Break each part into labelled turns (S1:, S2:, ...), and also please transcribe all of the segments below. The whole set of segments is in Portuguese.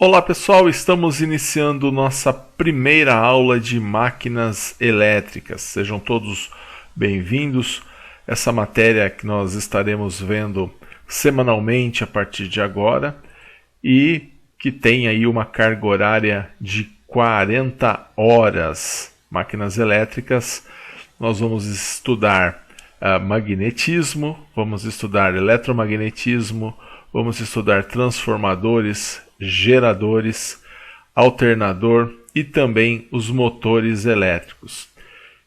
S1: Olá pessoal, estamos iniciando nossa primeira aula de máquinas elétricas. Sejam todos bem-vindos. Essa matéria que nós estaremos vendo semanalmente a partir de agora e que tem aí uma carga horária de 40 horas. Máquinas elétricas, nós vamos estudar magnetismo, vamos estudar eletromagnetismo, vamos estudar transformadores, geradores, alternador e também os motores elétricos.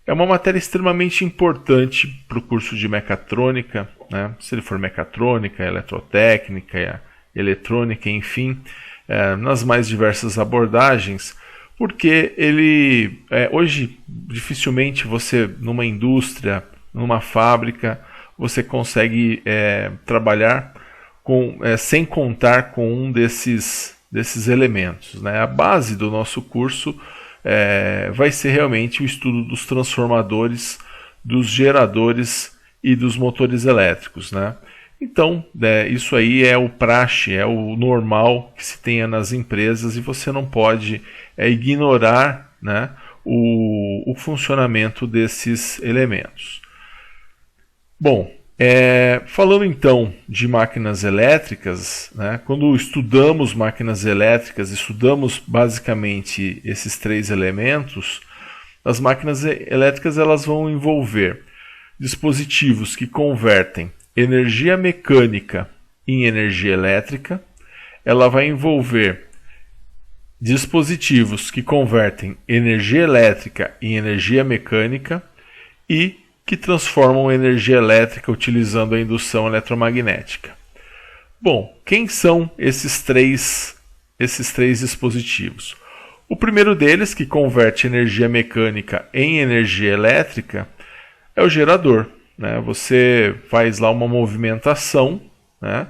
S1: É uma matéria extremamente importante para o curso de mecatrônica, né? Se ele for mecatrônica, eletrotécnica, eletrônica, enfim, nas mais diversas abordagens, porque ele hoje dificilmente você numa indústria, numa fábrica, você consegue trabalhar sem contar com um desses elementos, né? A base do nosso curso vai ser realmente o estudo dos transformadores, dos geradores e dos motores elétricos, né? Então, isso aí é o praxe, é o normal que se tenha nas empresas e você não pode ignorar, né, o funcionamento desses elementos. Bom, falando então de máquinas elétricas, né, quando estudamos máquinas elétricas, estudamos basicamente esses três elementos. As máquinas elétricas elas vão envolver dispositivos que convertem energia mecânica em energia elétrica, ela vai envolver dispositivos que convertem energia elétrica em energia mecânica e que transformam energia elétrica utilizando a indução eletromagnética. Bom, quem são esses três dispositivos? O primeiro deles, que converte energia mecânica em energia elétrica, é o gerador, né? Você faz lá uma movimentação, né?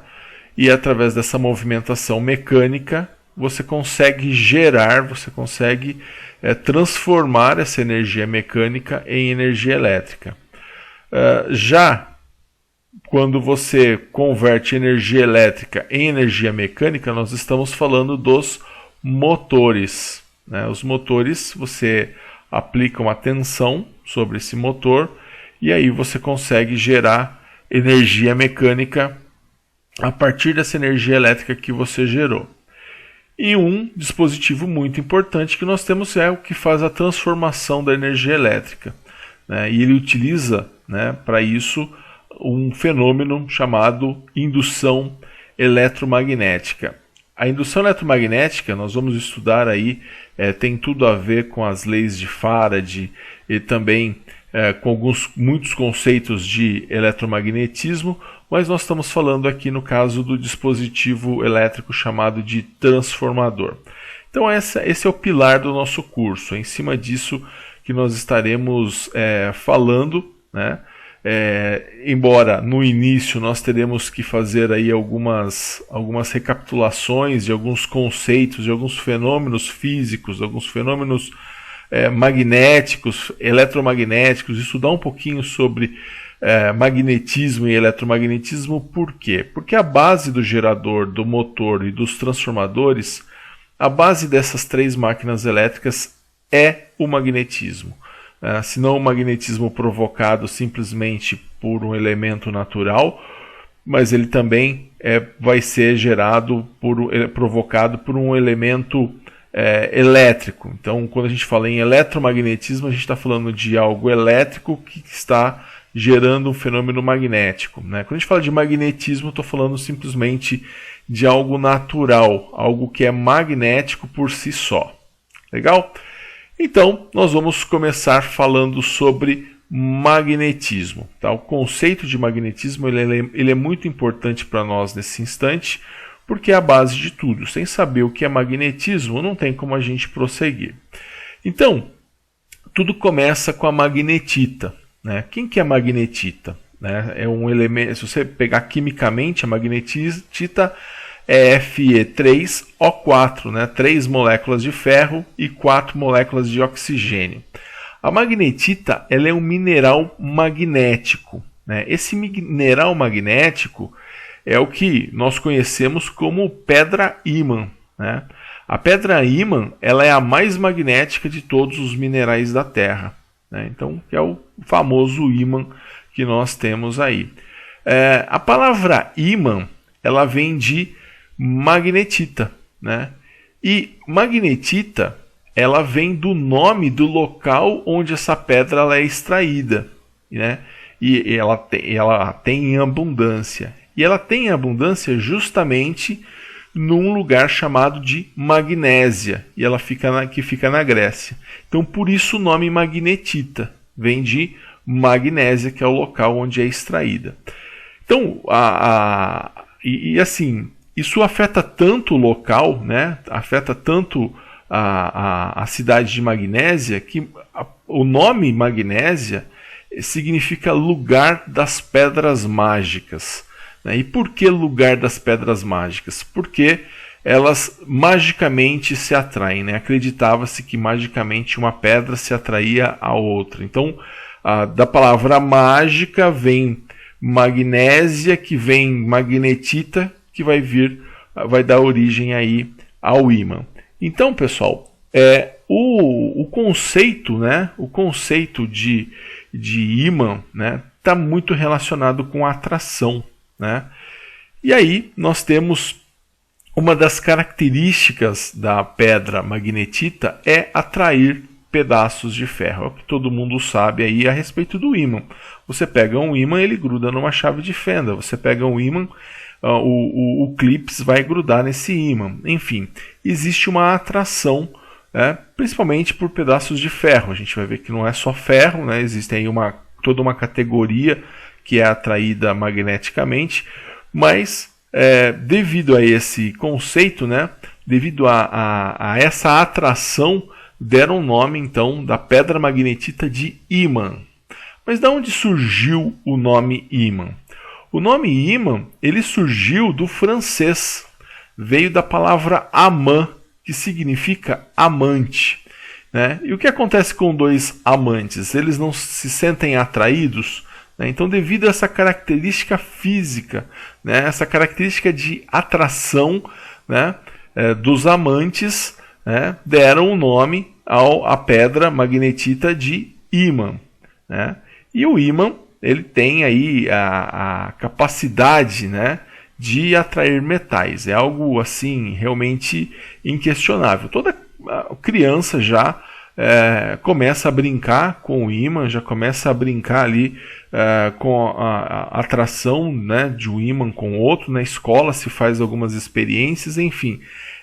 S1: E através dessa movimentação mecânica você consegue gerar, você consegue transformar essa energia mecânica em energia elétrica. Já quando você converte energia elétrica em energia mecânica, nós estamos falando dos motores, né? Os motores, você aplica uma tensão sobre esse motor e aí você consegue gerar energia mecânica a partir dessa energia elétrica que você gerou. E um dispositivo muito importante que nós temos é o que faz a transformação da energia elétrica, né? E ele utiliza, né, para isso um fenômeno chamado indução eletromagnética. A indução eletromagnética nós vamos estudar aí, tem tudo a ver com as leis de Faraday e também com muitos conceitos de eletromagnetismo, mas nós estamos falando aqui no caso do dispositivo elétrico chamado de transformador. Então esse é o pilar do nosso curso, é em cima disso que nós estaremos falando, né? Embora no início nós teremos que fazer aí algumas recapitulações de alguns conceitos, de alguns fenômenos físicos, alguns fenômenos magnéticos, eletromagnéticos, estudar um pouquinho sobre magnetismo e eletromagnetismo. Por quê? Porque a base do gerador, do motor e dos transformadores, a base dessas três máquinas elétricas é o magnetismo. Se não o magnetismo provocado simplesmente por um elemento natural, mas ele também vai ser provocado por um elemento elétrico. Então, quando a gente fala em eletromagnetismo, a gente está falando de algo elétrico que está gerando um fenômeno magnético, né? Quando a gente fala de magnetismo, estou falando simplesmente de algo natural, algo que é magnético por si só. Legal? Então, nós vamos começar falando sobre magnetismo. Tá? O conceito de magnetismo ele é muito importante para nós nesse instante, porque é a base de tudo. Sem saber o que é magnetismo, não tem como a gente prosseguir. Então, tudo começa com a magnetita, né? Quem que é a magnetita? Né? É um elemento, se você pegar quimicamente, a magnetita é Fe3O4, né? 3 moléculas de ferro e 4 moléculas de oxigênio. A magnetita ela é um mineral magnético, né? Esse mineral magnético é o que nós conhecemos como pedra-ímã, né? A pedra ímã, ela é a mais magnética de todos os minerais da Terra, né? Então, é o famoso ímã que nós temos aí. A palavra ímã, ela vem de magnetita, né? E magnetita, ela vem do nome do local onde essa pedra ela é extraída, né? E ela tem em abundância. E ela tem em abundância justamente num lugar chamado de Magnésia, e ela fica na Grécia. Então, por isso o nome magnetita vem de Magnésia, que é o local onde é extraída. Então, assim, isso afeta tanto o local, né? Afeta tanto a cidade de Magnésia, que o nome Magnésia significa lugar das pedras mágicas. E por que lugar das pedras mágicas? Porque elas magicamente se atraem, né? Acreditava-se que magicamente uma pedra se atraía a outra. Então, da palavra mágica vem magnésia, que vem magnetita, que vai dar origem aí ao ímã. Então, pessoal, o conceito, né? O conceito de ímã, né, está muito relacionado com a atração, né? E aí nós temos uma das características da pedra magnetita é atrair pedaços de ferro. É o que todo mundo sabe aí a respeito do ímã. Você pega um ímã, ele gruda numa chave de fenda. Você pega um ímã, o clips vai grudar nesse ímã. Enfim, existe uma atração, principalmente por pedaços de ferro. A gente vai ver que não é só ferro, né? Existe aí toda uma categoria que é atraída magneticamente, mas devido a esse conceito, né? Devido a essa atração, deram o nome então da pedra magnetita de ímã. Mas de onde surgiu o nome ímã? O nome ímã, ele surgiu do francês, veio da palavra amant, que significa amante, né? E o que acontece com dois amantes? Eles não se sentem atraídos, né? Então, devido a essa característica física, né? Essa característica de atração, né? Dos amantes, né? Deram o nome à pedra magnetita de ímã, né? E o ímã, ele tem aí a capacidade, né, de atrair metais. É algo assim realmente inquestionável. Toda criança já começa a brincar com o ímã, já começa a brincar ali com a atração, né, de um ímã com outro. Na escola se faz algumas experiências, enfim.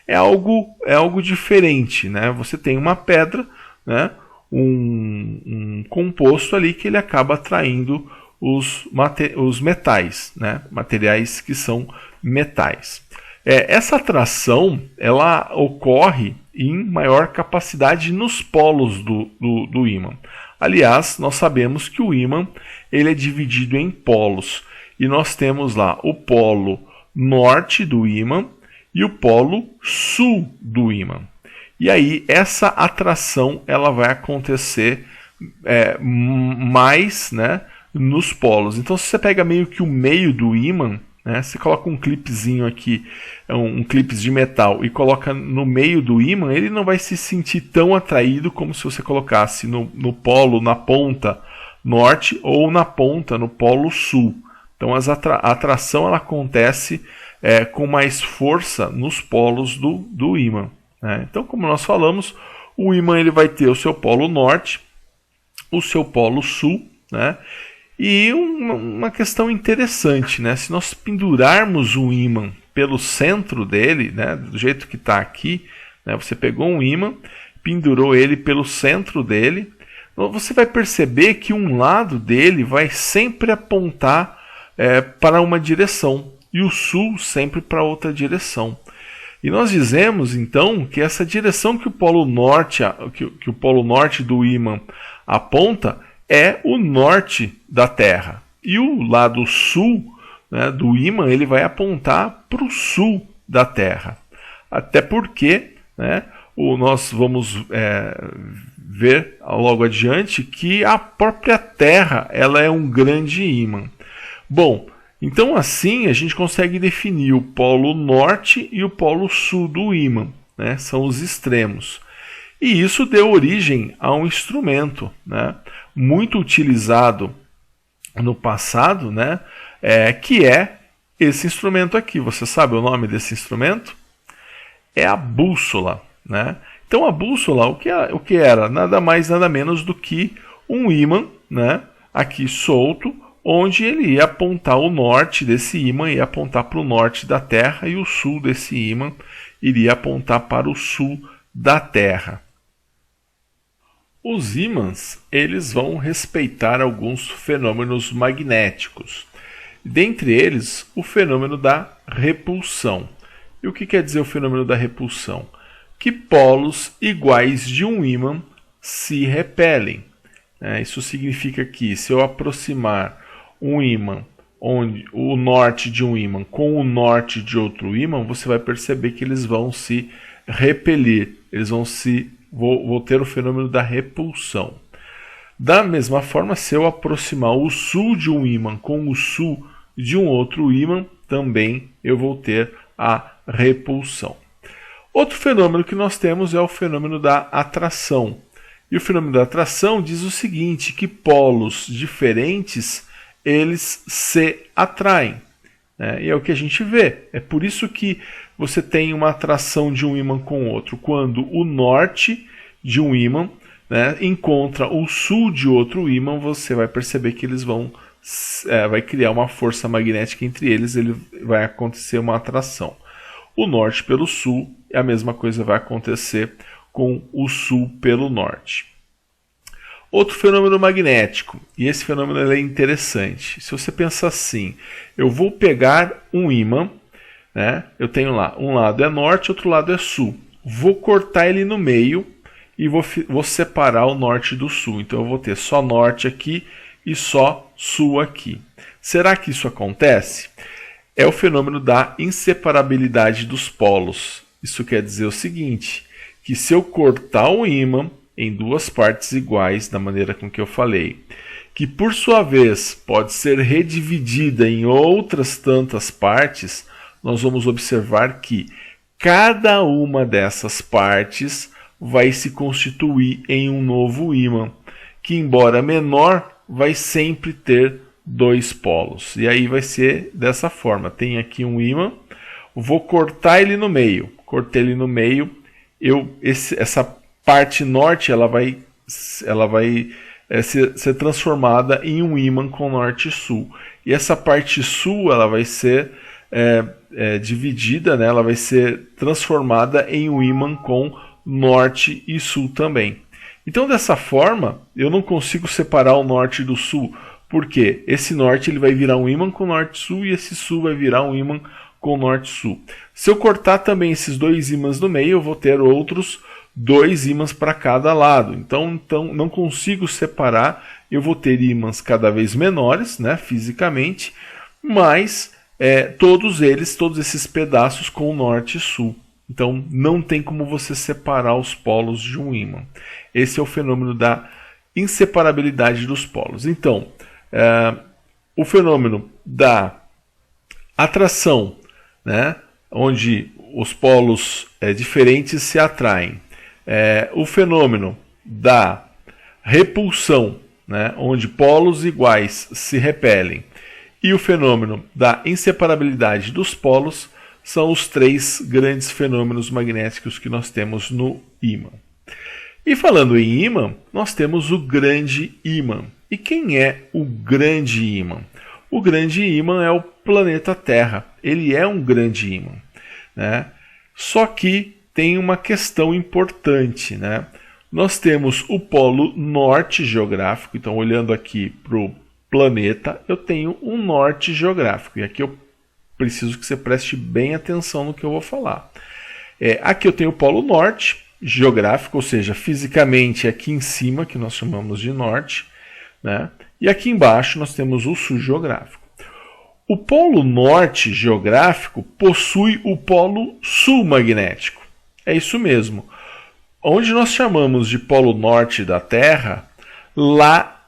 S1: É algo diferente, né? Você tem uma pedra, né, um composto ali que ele acaba atraindo os metais, né? Materiais que são metais. Essa atração ela ocorre em maior capacidade nos polos do ímã. Aliás, nós sabemos que o ímã ele é dividido em polos, e nós temos lá o polo norte do ímã e o polo sul do ímã. E aí essa atração ela vai acontecer mais, né, nos polos. Então, se você pega meio que o meio do ímã, né, você coloca um clipezinho aqui, um clipe de metal, e coloca no meio do ímã, ele não vai se sentir tão atraído como se você colocasse no polo, na ponta norte, ou na ponta, no polo sul. Então, a atração ela acontece com mais força nos polos do ímã, né? Então, como nós falamos, o ímã ele vai ter o seu polo norte, o seu polo sul, né? E uma questão interessante, né? Se nós pendurarmos um ímã pelo centro dele, né, do jeito que está aqui, né, você pegou um ímã, pendurou ele pelo centro dele, você vai perceber que um lado dele vai sempre apontar para uma direção e o sul sempre para outra direção. E nós dizemos então que essa direção que o polo norte do ímã aponta é o norte da Terra, e o lado sul, né, do ímã ele vai apontar para o sul da Terra. Até porque, né, nós vamos ver logo adiante que a própria Terra ela é um grande ímã. Bom, então assim a gente consegue definir o polo norte e o polo sul do ímã, né? São os extremos. E isso deu origem a um instrumento, né? Muito utilizado no passado, né? Que é esse instrumento aqui. Você sabe o nome desse instrumento? É a bússola, né? Então a bússola, o que era? Nada mais, nada menos do que um ímã, né? Aqui solto, onde ele ia apontar o norte desse ímã, ia apontar para o norte da Terra, e o sul desse ímã iria apontar para o sul da Terra. Os ímãs, eles vão respeitar alguns fenômenos magnéticos. Dentre eles, o fenômeno da repulsão. E o que quer dizer o fenômeno da repulsão? Que polos iguais de um ímã se repelem. Isso significa que se eu aproximar um ímã, onde o norte de um ímã com o norte de outro ímã, você vai perceber que eles vão se repelir, eles vão ter o fenômeno da repulsão. Da mesma forma, se eu aproximar o sul de um ímã com o sul de um outro ímã, também eu vou ter a repulsão. Outro fenômeno que nós temos é o fenômeno da atração. E o fenômeno da atração diz o seguinte, que polos diferentes, eles se atraem. E é o que a gente vê. É por isso que você tem uma atração de um ímã com o outro. Quando o norte de um ímã, né, encontra o sul de outro ímã, você vai perceber que eles vai criar uma força magnética entre eles, vai acontecer uma atração. O norte pelo sul, a mesma coisa vai acontecer com o sul pelo norte. Outro fenômeno magnético, e esse fenômeno é interessante. Se você pensar assim, eu vou pegar um ímã, né? Eu tenho lá, um lado é norte, outro lado é sul. Vou cortar ele no meio e vou separar o norte do sul. Então eu vou ter só norte aqui e só sul aqui. Será que isso acontece? É o fenômeno da inseparabilidade dos polos. Isso quer dizer o seguinte, que se eu cortar um ímã em duas partes iguais, da maneira com que eu falei, que por sua vez pode ser redividida em outras tantas partes, nós vamos observar que cada uma dessas partes vai se constituir em um novo ímã, que embora menor, vai sempre ter dois polos. E aí vai ser dessa forma, tem aqui um ímã, vou cortar ele no meio, cortei ele no meio, essa parte norte ela vai ser transformada em um ímã com norte e sul. E essa parte sul ela vai ser dividida, né? Ela vai ser transformada em um ímã com norte e sul também. Então dessa forma eu não consigo separar o norte do sul, porque esse norte ele vai virar um ímã com norte e sul e esse sul vai virar um ímã com norte e sul. Se eu cortar também esses dois ímãs no meio, eu vou ter outros dois ímãs para cada lado. Então não consigo separar, eu vou ter ímãs cada vez menores, né, fisicamente, mas todos esses pedaços com norte e sul. Então não tem como você separar os polos de um ímã. Esse é o fenômeno da inseparabilidade dos polos. Então, o fenômeno da atração, né, onde os polos diferentes se atraem. O fenômeno da repulsão, né, onde polos iguais se repelem, e o fenômeno da inseparabilidade dos polos são os três grandes fenômenos magnéticos que nós temos no ímã. E falando em ímã, nós temos o grande ímã. E quem é o grande ímã? O grande ímã é o planeta Terra. Ele é um grande ímã, né? Só que tem uma questão importante, né? Nós temos o polo norte geográfico. Então, olhando aqui para o planeta, eu tenho um norte geográfico. E aqui eu preciso que você preste bem atenção no que eu vou falar. Aqui eu tenho o polo norte geográfico, ou seja, fisicamente aqui em cima, que nós chamamos de norte, né? E aqui embaixo nós temos o sul geográfico. O polo norte geográfico possui o polo sul magnético. É isso mesmo. Onde nós chamamos de polo norte da Terra, lá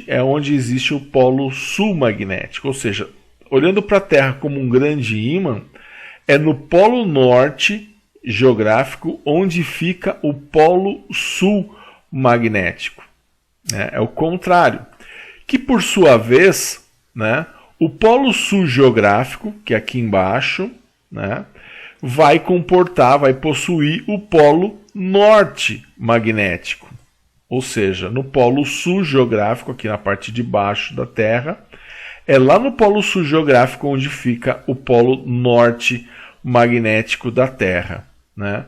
S1: é onde existe o polo sul magnético. Ou seja, olhando para a Terra como um grande ímã, é no polo norte geográfico onde fica o polo sul magnético. Né? É o contrário. Que por sua vez, né, o polo sul geográfico, que é aqui embaixo, né, vai possuir o polo norte magnético. Ou seja, no polo sul geográfico, aqui na parte de baixo da Terra, é lá no polo sul geográfico onde fica o polo norte magnético da Terra. Né?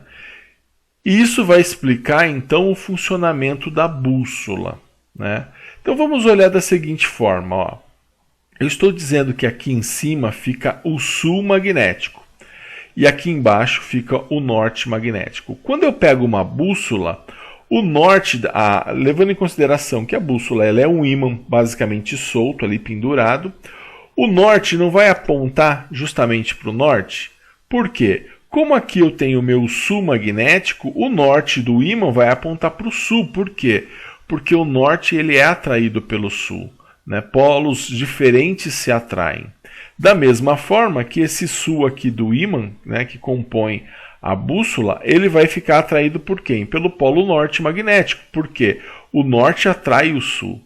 S1: E isso vai explicar, então, o funcionamento da bússola. Né? Então, vamos olhar da seguinte forma. Ó. Eu estou dizendo que aqui em cima fica o sul magnético. E aqui embaixo fica o norte magnético. Quando eu pego uma bússola, o norte, levando em consideração que a bússola ela é um ímã basicamente solto ali pendurado, o norte não vai apontar justamente para o norte. Por quê? Como aqui eu tenho o meu sul magnético, o norte do ímã vai apontar para o sul. Por quê? Porque o norte ele é atraído pelo sul. Né? Polos diferentes se atraem. Da mesma forma que esse sul aqui do ímã, né, que compõe a bússola, ele vai ficar atraído por quem? Pelo polo norte magnético. Por quê? O norte atrai o sul.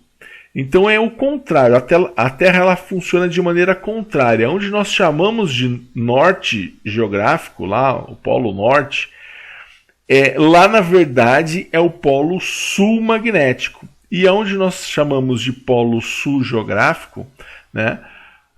S1: Então é o contrário. A Terra ela funciona de maneira contrária. Onde nós chamamos de norte geográfico, lá o polo norte, lá na verdade é o polo sul magnético. E onde nós chamamos de polo sul geográfico, né,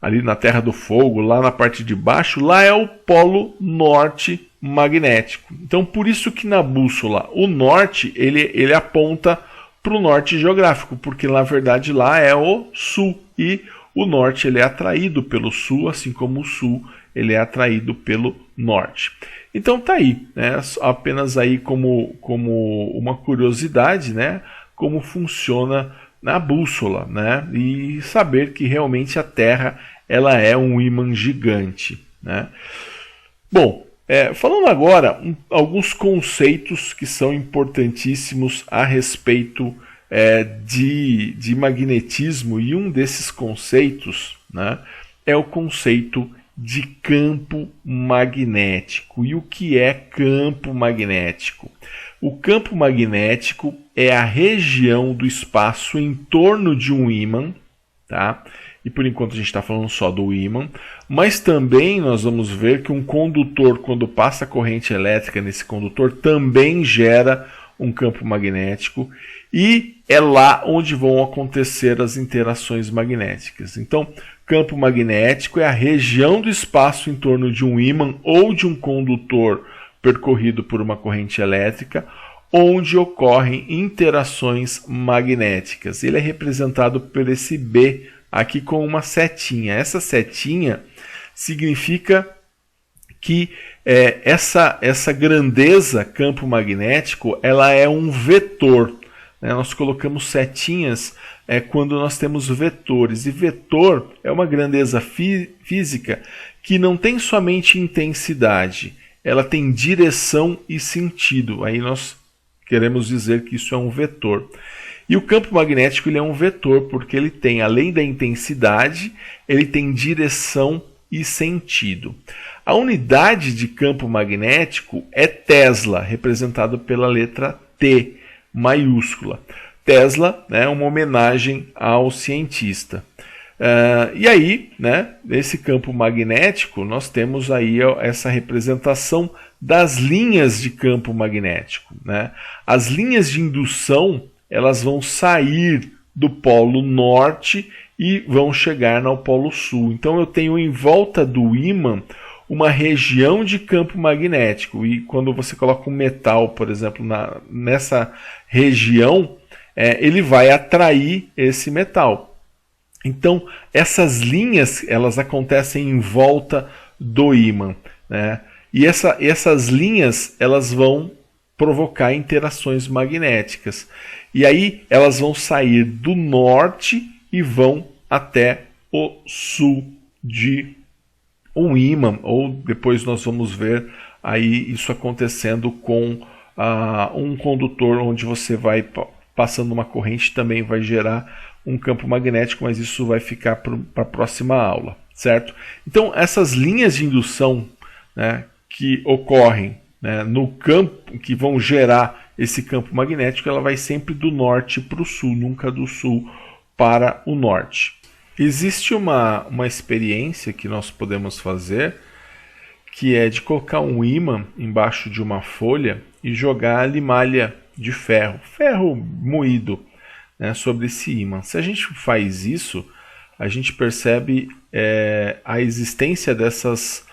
S1: ali na Terra do Fogo, lá na parte de baixo, lá é o polo norte magnético. Então, por isso que na bússola o norte ele aponta para o norte geográfico, porque na verdade lá é o sul e o norte ele é atraído pelo sul, assim como o sul ele é atraído pelo norte. Então tá aí, né? Apenas aí como uma curiosidade, né? Como funciona na bússola, né? E saber que realmente a Terra ela é um ímã gigante, né? Bom, falando agora alguns conceitos que são importantíssimos a respeito de magnetismo, e um desses conceitos, né, é o conceito de campo magnético. E o que é campo magnético? O campo magnético é a região do espaço em torno de um ímã, tá? E por enquanto a gente está falando só do ímã, mas também nós vamos ver que um condutor, quando passa corrente elétrica nesse condutor, também gera um campo magnético, e é lá onde vão acontecer as interações magnéticas. Então, campo magnético é a região do espaço em torno de um ímã ou de um condutor percorrido por uma corrente elétrica, onde ocorrem interações magnéticas. Ele é representado por esse B aqui com uma setinha. Essa setinha significa que essa grandeza campo magnético ela é um vetor. Né? Nós colocamos setinhas quando nós temos vetores. E vetor é uma grandeza física que não tem somente intensidade, ela tem direção e sentido. Aí nós queremos dizer que isso é um vetor. E o campo magnético ele é um vetor porque ele tem, além da intensidade, ele tem direção e sentido. A unidade de campo magnético é Tesla, representado pela letra T maiúscula. Tesla é uma homenagem ao cientista. E aí, né, nesse campo magnético, nós temos aí essa representação das linhas de campo magnético. Né? As linhas de indução elas vão sair do polo norte e vão chegar no polo sul. Então eu tenho em volta do ímã uma região de campo magnético. E quando você coloca um metal, por exemplo, nessa região, ele vai atrair esse metal. Então essas linhas elas acontecem em volta do ímã. Né? E essas linhas elas vão provocar interações magnéticas. E aí elas vão sair do norte e vão até o sul de um ímã, ou depois nós vamos ver aí isso acontecendo com um condutor onde você vai passando uma corrente, também vai gerar um campo magnético, mas isso vai ficar para a próxima aula, certo? Então essas linhas de indução, né, que ocorrem né, no campo que vão gerar esse campo magnético, ela vai sempre do norte para o sul, nunca do sul para o norte. Existe uma experiência que nós podemos fazer, que é de colocar um ímã embaixo de uma folha e jogar a limalha de ferro moído, né, sobre esse ímã. Se a gente faz isso, a gente percebe a existência dessas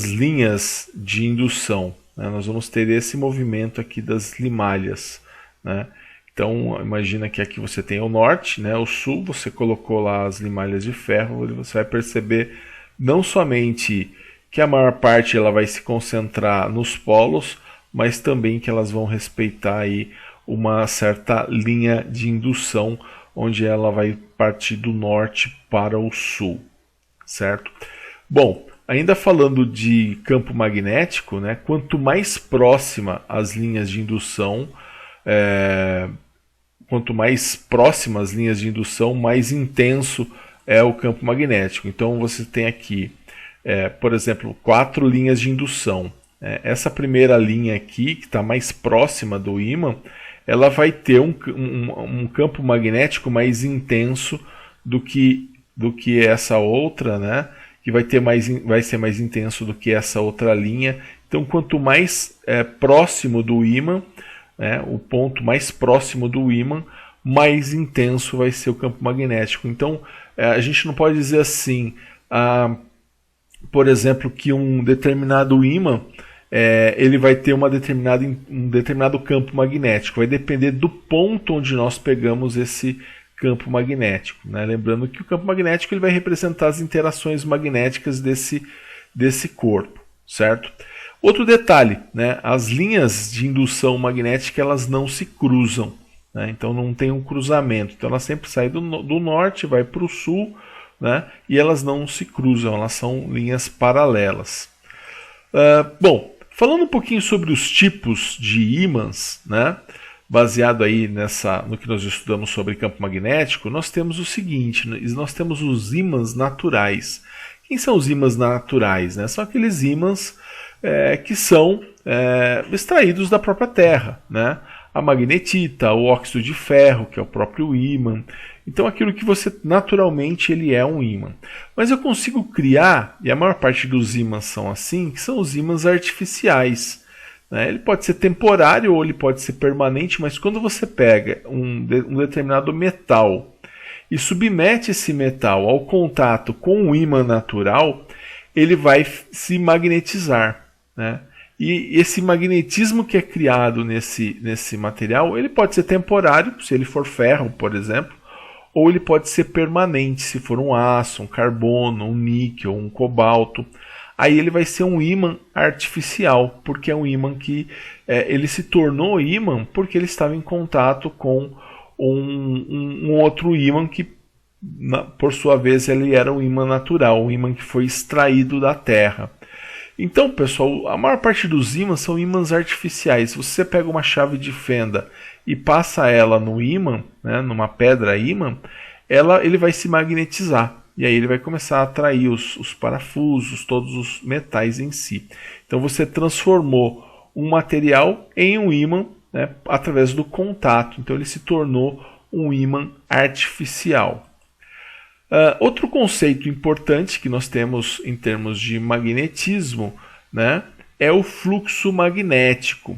S1: linhas de indução, né? Nós vamos ter esse movimento aqui das limalhas, né? Então imagina que aqui você tem o norte, né, o sul, você colocou lá as limalhas de ferro, e você vai perceber não somente que a maior parte ela vai se concentrar nos polos, mas também que elas vão respeitar aí uma certa linha de indução, onde ela vai partir do norte para o sul, certo? Bom, ainda falando de campo magnético, né, quanto mais próxima as linhas de indução, mais intenso é o campo magnético. Então você tem aqui, por exemplo, 4 linhas de indução. Essa primeira linha aqui, que está mais próxima do ímã, ela vai ter um campo magnético mais intenso do que essa outra, né? Que vai ser mais intenso do que essa outra linha. Então, quanto mais próximo do ímã, né, o ponto mais próximo do ímã, mais intenso vai ser o campo magnético. Então, a gente não pode dizer assim, por exemplo, que um determinado ímã ele vai ter um determinado campo magnético. Vai depender do ponto onde nós pegamos esse campo magnético, né? Lembrando que o campo magnético ele vai representar as interações magnéticas desse corpo, certo? Outro detalhe, né? As linhas de indução magnética elas não se cruzam, né? Então não tem um cruzamento. Então ela sempre sai do norte, vai para o sul, né? E elas não se cruzam, elas são linhas paralelas. Bom, falando um pouquinho sobre os tipos de ímãs, né? Baseado aí no que nós estudamos sobre campo magnético, nós temos o seguinte, nós temos os ímãs naturais. Quem são os ímãs naturais, né? São aqueles ímãs que são extraídos da própria Terra, né? A magnetita, o óxido de ferro, que é o próprio ímã. Então aquilo que você naturalmente ele é um ímã. Mas eu consigo criar, e a maior parte dos ímãs são assim, que são os ímãs artificiais. Ele pode ser temporário ou ele pode ser permanente, mas quando você pega um determinado metal e submete esse metal ao contato com o ímã natural, ele vai se magnetizar, né? E esse magnetismo que é criado nesse material, ele pode ser temporário, se ele for ferro, por exemplo, ou ele pode ser permanente, se for um aço, um carbono, um níquel, um cobalto. Aí ele vai ser um ímã artificial, porque é um ímã que ele se tornou ímã porque ele estava em contato com um outro ímã que, por sua vez, ele era um ímã natural, um ímã que foi extraído da Terra. Então, pessoal, a maior parte dos ímãs são ímãs artificiais. Se você pega uma chave de fenda e passa ela no ímã, né, numa pedra ímã, ele vai se magnetizar. E aí ele vai começar a atrair os parafusos, todos os metais em si. Então você transformou um material em um ímã, né, através do contato. Então ele se tornou um ímã artificial. Outro conceito importante que nós temos em termos de magnetismo, né, é o fluxo magnético.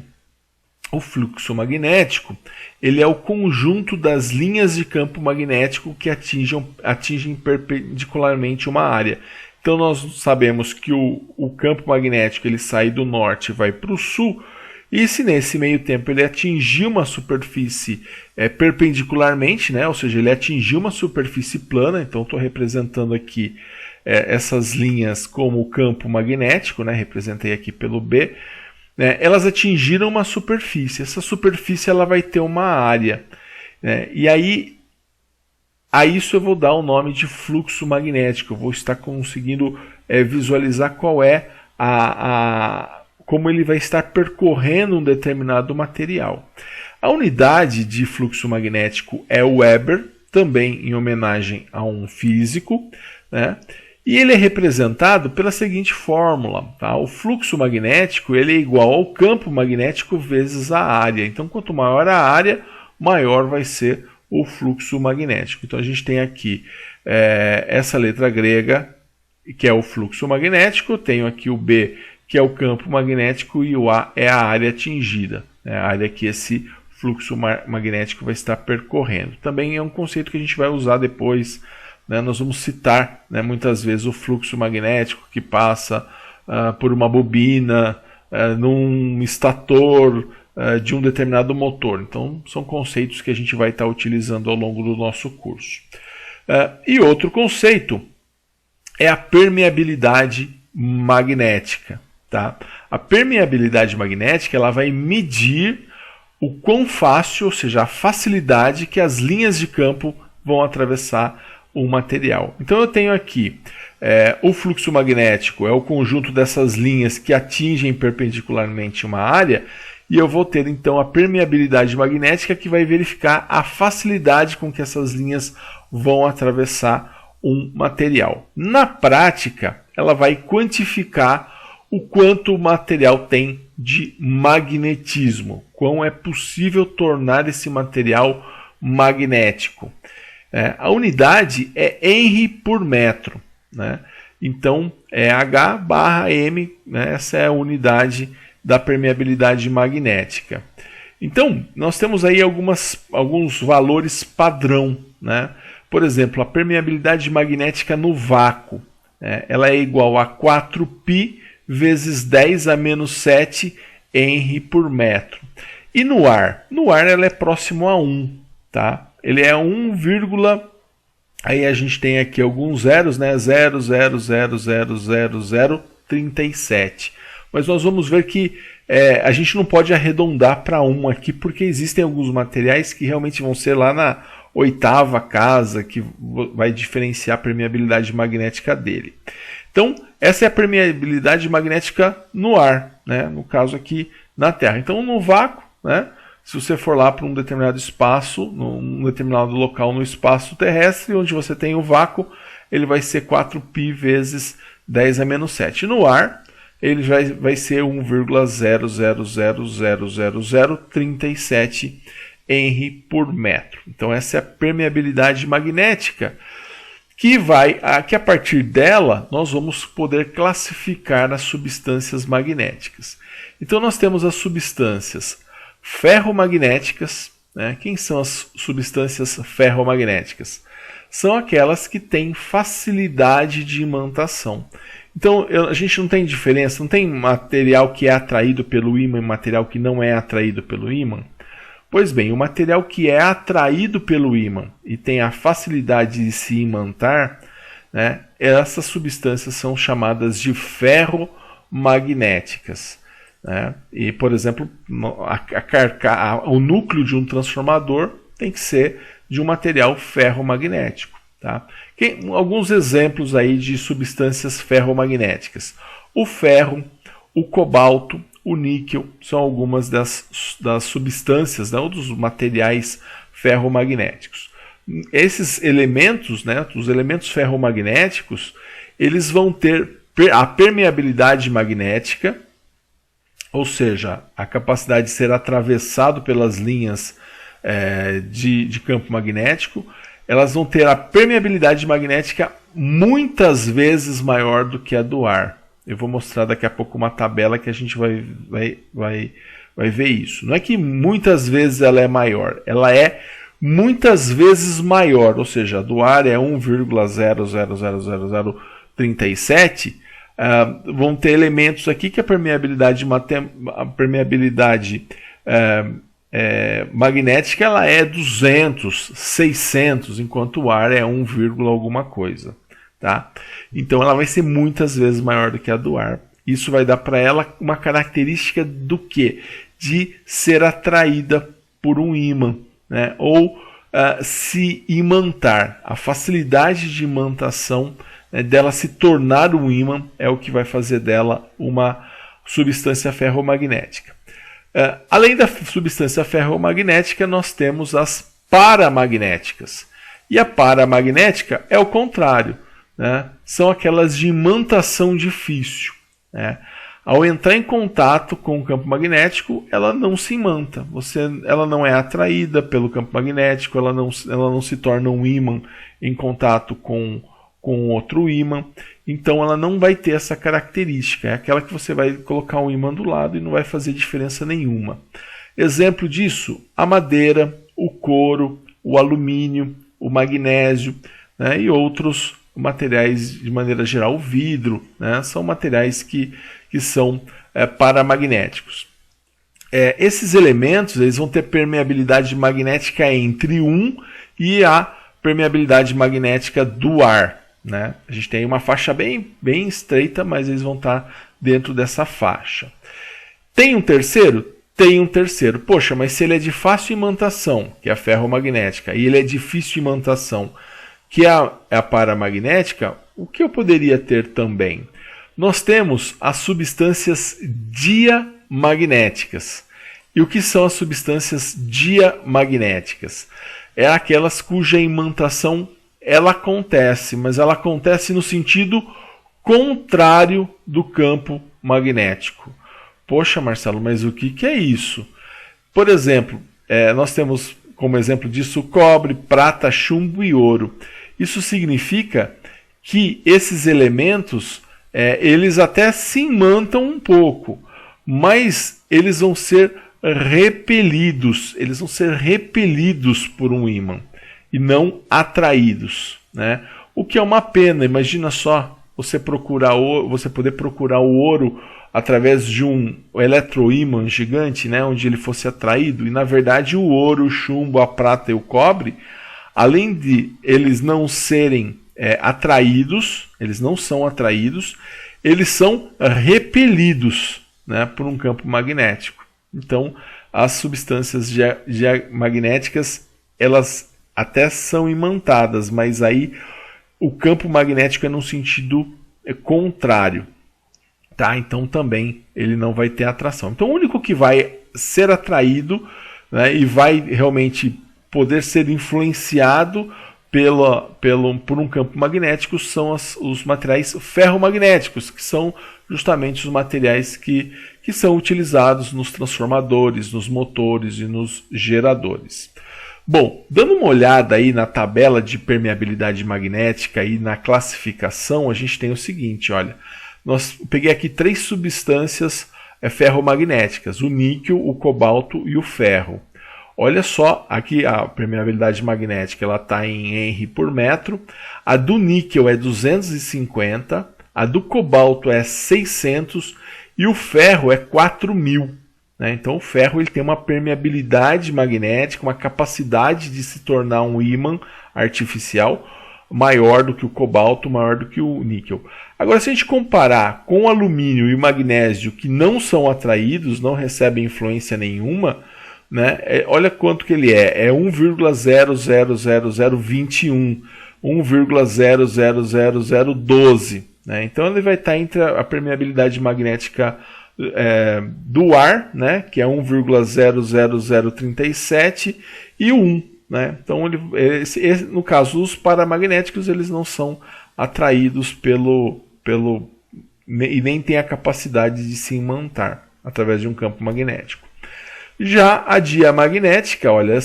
S1: O fluxo magnético ele é o conjunto das linhas de campo magnético que atingem perpendicularmente uma área. Então nós sabemos que o campo magnético ele sai do norte e vai para o sul, e se nesse meio tempo ele atingir uma superfície perpendicularmente, né, ou seja, ele atingiu uma superfície plana, então estou representando aqui essas linhas como o campo magnético, né, representei aqui pelo B, elas atingiram uma superfície. Essa superfície ela vai ter uma área, né? E aí a isso eu vou dar o nome de fluxo magnético. Eu vou estar conseguindo visualizar qual é como ele vai estar percorrendo um determinado material. A unidade de fluxo magnético é o Weber, também em homenagem a um físico, né? E ele é representado pela seguinte fórmula, tá? O fluxo magnético ele é igual ao campo magnético vezes a área. Então, quanto maior a área, maior vai ser o fluxo magnético. Então, a gente tem aqui essa letra grega, que é o fluxo magnético, eu tenho aqui o B, que é o campo magnético, e o A é a área atingida, né? A área que esse fluxo magnético vai estar percorrendo. Também é um conceito que a gente vai usar depois, né? Nós vamos citar, né, muitas vezes o fluxo magnético que passa por uma bobina, num estator de um determinado motor. Então, são conceitos que a gente vai estar utilizando ao longo do nosso curso. E outro conceito é a permeabilidade magnética. Tá? A permeabilidade magnética ela vai medir o quão fácil, ou seja, a facilidade que as linhas de campo vão atravessar o material. Então eu tenho aqui o fluxo magnético, é o conjunto dessas linhas que atingem perpendicularmente uma área, e eu vou ter então a permeabilidade magnética que vai verificar a facilidade com que essas linhas vão atravessar um material. Na prática, ela vai quantificar o quanto o material tem de magnetismo, quão é possível tornar esse material magnético. A unidade é Henry por metro, né? Então é H/M, né? Essa é a unidade da permeabilidade magnética. Então nós temos aí alguns valores padrão, né? Por exemplo, a permeabilidade magnética no vácuo, ela é igual a 4π vezes 10 a menos 7 Henry por metro. E no ar? No ar ela é próximo a 1, tá? Ele é 1, aí a gente tem aqui alguns zeros, né? 0,0000037. Mas nós vamos ver que a gente não pode arredondar para 1 aqui, porque existem alguns materiais que realmente vão ser lá na 8ª casa, que vai diferenciar a permeabilidade magnética dele. Então, essa é a permeabilidade magnética no ar, né? No caso aqui na Terra. Então, no vácuo, né? Se você for lá para um determinado espaço, num determinado local no espaço terrestre, onde você tem o vácuo, ele vai ser 4π vezes 10 a menos 7. No ar, ele vai ser 1,0000037 Henry por metro. Então, essa é a permeabilidade magnética, que a partir dela nós vamos poder classificar as substâncias magnéticas. Então nós temos as substâncias ferromagnéticas, né? Quem são as substâncias ferromagnéticas? São aquelas que têm facilidade de imantação. Então a gente não tem diferença, não tem material que é atraído pelo ímã e material que não é atraído pelo ímã. Pois bem, o material que é atraído pelo ímã e tem a facilidade de se imantar, né, essas substâncias são chamadas de ferromagnéticas, né? E, por exemplo, o núcleo de um transformador tem que ser de um material ferromagnético. Tá? Alguns exemplos aí de substâncias ferromagnéticas. O ferro, o cobalto, o níquel são algumas das substâncias, né, ou dos materiais ferromagnéticos. Esses elementos, né, os elementos ferromagnéticos, eles vão ter a permeabilidade magnética, ou seja, a capacidade de ser atravessado pelas linhas de campo magnético. Elas vão ter a permeabilidade magnética muitas vezes maior do que a do ar. Eu vou mostrar daqui a pouco uma tabela que a gente vai ver isso. Não é que muitas vezes ela é maior, ela é muitas vezes maior, ou seja, a do ar é 1,0000037. Vão ter elementos aqui que a permeabilidade magnética ela é 200, 600, enquanto o ar é 1, alguma coisa. Tá? Então ela vai ser muitas vezes maior do que a do ar. Isso vai dar para ela uma característica do quê? De ser atraída por um ímã, né? Ou se imantar. A facilidade de imantação, né, dela se tornar um ímã é o que vai fazer dela uma substância ferromagnética. Além da substância ferromagnética, nós temos as paramagnéticas. E a paramagnética é o contrário. né, são aquelas de imantação difícil, né? Ao entrar em contato com o campo magnético, ela não se imanta, ela não é atraída pelo campo magnético, ela não se torna um ímã em contato com outro ímã, então ela não vai ter essa característica, é aquela que você vai colocar um ímã do lado e não vai fazer diferença nenhuma. Exemplo disso, a madeira, o couro, o alumínio, o magnésio, né, e outros materiais de maneira geral, o vidro, né, são materiais que são paramagnéticos. Esses elementos eles vão ter permeabilidade magnética entre 1 e a permeabilidade magnética do ar, né? A gente tem uma faixa bem estreita, mas eles vão estar dentro dessa faixa. Tem um terceiro? Tem um terceiro. Poxa, mas se ele é de fácil imantação, que é a ferromagnética, e ele é difícil de imantação, que é a paramagnética, o que eu poderia ter também? Nós temos as substâncias diamagnéticas. E o que são as substâncias diamagnéticas? É aquelas cuja imantação ela acontece, mas ela acontece no sentido contrário do campo magnético. Poxa, Marcelo, mas o que é isso? Por exemplo, nós temos como exemplo disso cobre, prata, chumbo e ouro. Isso significa que esses elementos eles até se imantam um pouco, mas eles vão ser repelidos por um ímã e não atraídos, né? O que é uma pena. Imagina só você poder procurar o ouro através de um eletroímã gigante, né, onde ele fosse atraído, e na verdade o ouro, o chumbo, a prata e o cobre, além de eles não serem atraídos, eles não são atraídos, eles são repelidos, né, por um campo magnético. Então, as substâncias diamagnéticas, elas até são imantadas, mas aí o campo magnético é no sentido contrário, tá? Então também ele não vai ter atração. Então o único que vai ser atraído, né, e vai realmente poder ser influenciado por um campo magnético são os materiais ferromagnéticos, que são justamente os materiais que são utilizados nos transformadores, nos motores e nos geradores. Bom, dando uma olhada aí na tabela de permeabilidade magnética e na classificação, a gente tem o seguinte, olha, peguei aqui 3 substâncias ferromagnéticas, o níquel, o cobalto e o ferro. Olha só, aqui a permeabilidade magnética está em Henry por metro, a do níquel é 250, a do cobalto é 600 e o ferro é 4.000. Né? Então o ferro ele tem uma permeabilidade magnética, uma capacidade de se tornar um ímã artificial maior do que o cobalto, maior do que o níquel. Agora, se a gente comparar com o alumínio e o magnésio, que não são atraídos, não recebem influência nenhuma, né? Olha quanto que ele é 1,00021, 1,00012. Né? Então ele vai estar entre a permeabilidade magnética do ar, né? Que é 1,00037 e o 1. Né? Então no caso os paramagnéticos eles não são atraídos e nem tem a capacidade de se imantar através de um campo magnético. Já a diamagnética, olha,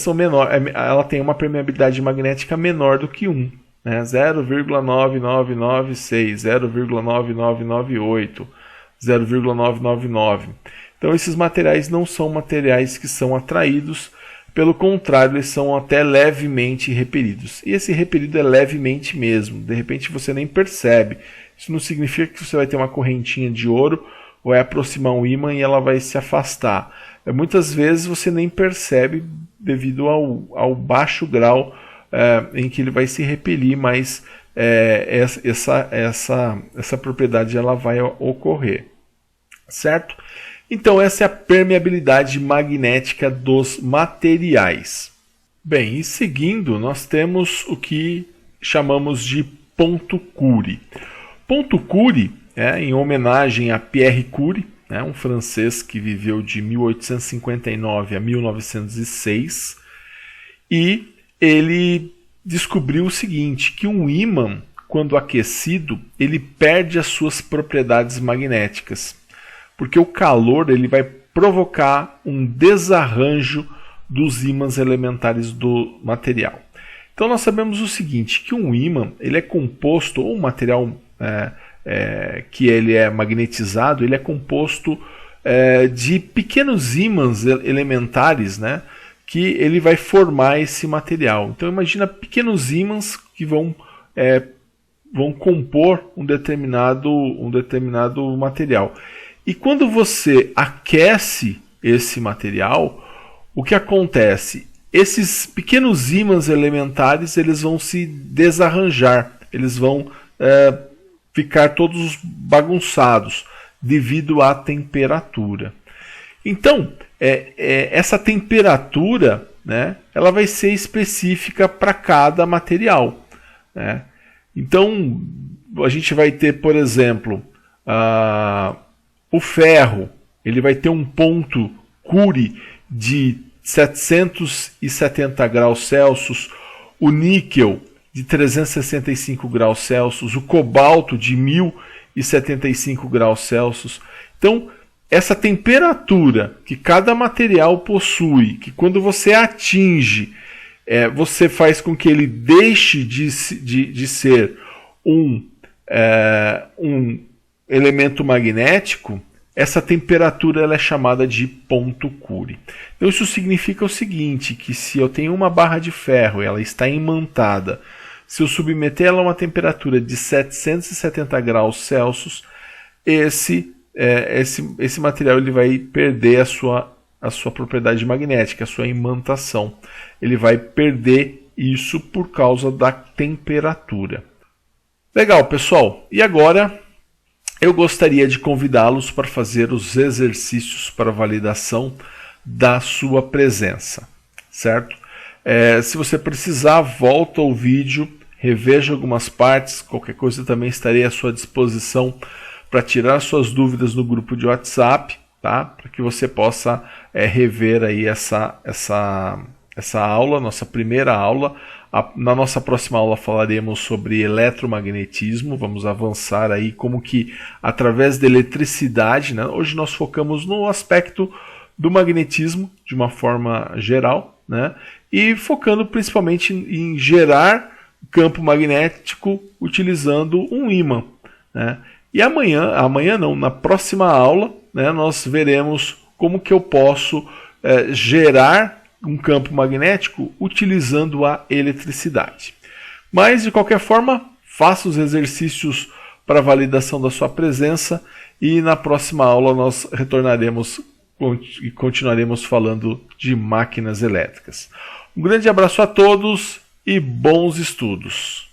S1: ela tem uma permeabilidade magnética menor do que 1, né? 0,9996, 0,9998, 0,999. Então esses materiais não são materiais que são atraídos, pelo contrário, eles são até levemente repelidos. E esse repelido é levemente mesmo, de repente você nem percebe. Isso não significa que você vai ter uma correntinha de ouro, ou vai aproximar um ímã e ela vai se afastar. Muitas vezes você nem percebe devido ao baixo grau em que ele vai se repelir, mas essa propriedade ela vai ocorrer, certo? Então essa é a permeabilidade magnética dos materiais. Bem, e seguindo nós temos o que chamamos de ponto Curie. Ponto Curie em homenagem a Pierre Curie, um francês que viveu de 1859 a 1906, e ele descobriu o seguinte, que um ímã quando aquecido, ele perde as suas propriedades magnéticas, porque o calor ele vai provocar um desarranjo dos ímãs elementares do material. Então nós sabemos o seguinte, que um ímã ele é composto, ou um material que ele é magnetizado, ele é composto de pequenos ímãs elementares, né, que ele vai formar esse material. Então imagina pequenos ímãs que vão compor um determinado material. E quando você aquece esse material, o que acontece? Esses pequenos ímãs elementares eles vão se desarranjar, eles vão ficar todos bagunçados devido à temperatura. Então, essa temperatura, né, ela vai ser específica para cada material, né? Então, a gente vai ter, por exemplo, o ferro, ele vai ter um ponto Curie de 770 graus Celsius, o níquel de 365 graus Celsius, o cobalto de 1075 graus Celsius. Então, essa temperatura que cada material possui, que quando você atinge, você faz com que ele deixe de ser um elemento magnético, essa temperatura ela é chamada de ponto Curie. Então isso significa o seguinte, que se eu tenho uma barra de ferro e ela está imantada, se eu submeter ela a uma temperatura de 770 graus Celsius, esse material ele vai perder a sua propriedade magnética, a sua imantação. Ele vai perder isso por causa da temperatura. Legal, pessoal. E agora eu gostaria de convidá-los para fazer os exercícios para validação da sua presença, certo? Se você precisar, volta ao vídeo, reveja algumas partes, qualquer coisa também estarei à sua disposição para tirar suas dúvidas no grupo de WhatsApp, tá? Para que você possa rever aí essa aula, nossa primeira aula. Na nossa próxima aula falaremos sobre eletromagnetismo, vamos avançar aí como que através da eletricidade, né? Hoje nós focamos no aspecto do magnetismo de uma forma geral, né? E focando principalmente em gerar campo magnético utilizando um ímã, né? E amanhã não, na próxima aula, né, nós veremos como que eu posso gerar um campo magnético utilizando a eletricidade. Mas, de qualquer forma, faça os exercícios para validação da sua presença e na próxima aula nós retornaremos e continuaremos falando de máquinas elétricas. Um grande abraço a todos e bons estudos!